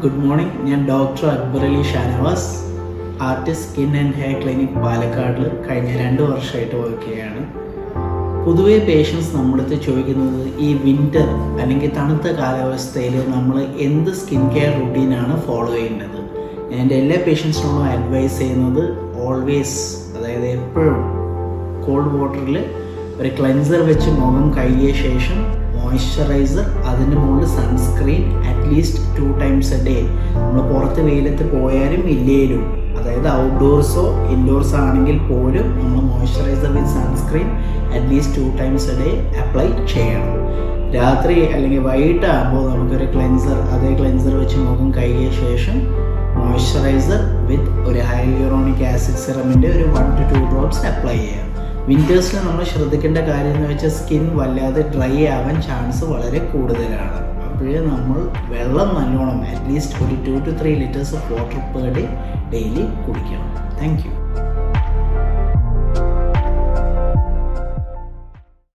Good morning. ഞാൻ doctor Akbar Ali Shanavas, artist skin and hair clinic പാലക്കാടിൽ കഴിഞ്ഞ 2 വർഷമായിട്ട് വർക്ക് ചെയ്യുകയാണ്. പൊതുവേ പേഷ്യൻസ് നമ്മളടുത്ത് ചോദിക്കുന്നത് ഈ വിൻ്റർ അല്ലെങ്കിൽ തണുത്ത കാലാവസ്ഥയിൽ നമ്മൾ എന്ത് സ്കിൻ കെയർ റുട്ടീനാണ് ഫോളോ ചെയ്യേണ്ടത്. ഞാൻ എൻ്റെ എല്ലാ പേഷ്യൻസിനോടും അഡ്വൈസ് ചെയ്യുന്നത് ഓൾവേസ്, അതായത് എപ്പോഴും കോൾഡ് വാട്ടറിൽ ഒരു ക്ലെൻസർ വെച്ച് മുഖം കഴുകിയ ശേഷം മോയ്സ്ചറൈസർ, അതിൻ്റെ മുകളിൽ sunscreen at least 2 times a day. നമ്മൾ പുറത്ത് വെയിലത്ത് പോയാലും ഇല്ലേലും, അതായത് ഔട്ട്ഡോർസോ ഇൻഡോർസോ ആണെങ്കിൽ പോലും നമ്മൾ moisturiser with sunscreen at least 2 times a day apply ചെയ്യണം. രാത്രി അല്ലെങ്കിൽ വൈകിട്ടാകുമ്പോൾ നമുക്കൊരു അതേ ക്ലെൻസർ വെച്ച് മുഖം കഴുകിയ ശേഷം മോയ്സ്ചറൈസർ വിത്ത് ഒരു ഹൈലൂറോണിക് ആസിഡ് സിറമിൻ്റെ ഒരു 1 to 2 drops അപ്ലൈ ചെയ്യാം. വിൻ്റേഴ്സിൽ നമ്മൾ ശ്രദ്ധിക്കേണ്ട കാര്യം എന്ന് വെച്ചാൽ സ്കിൻ വല്ലാതെ ഡ്രൈ ആവാൻ ചാൻസ് വളരെ കൂടുതലാണ്. അപ്പോഴേ നമ്മൾ വെള്ളം നല്ലോണം അറ്റ്ലീസ്റ്റ് ഒരു 2 to 3 liters of water per day daily കുടിക്കണം. Thank U.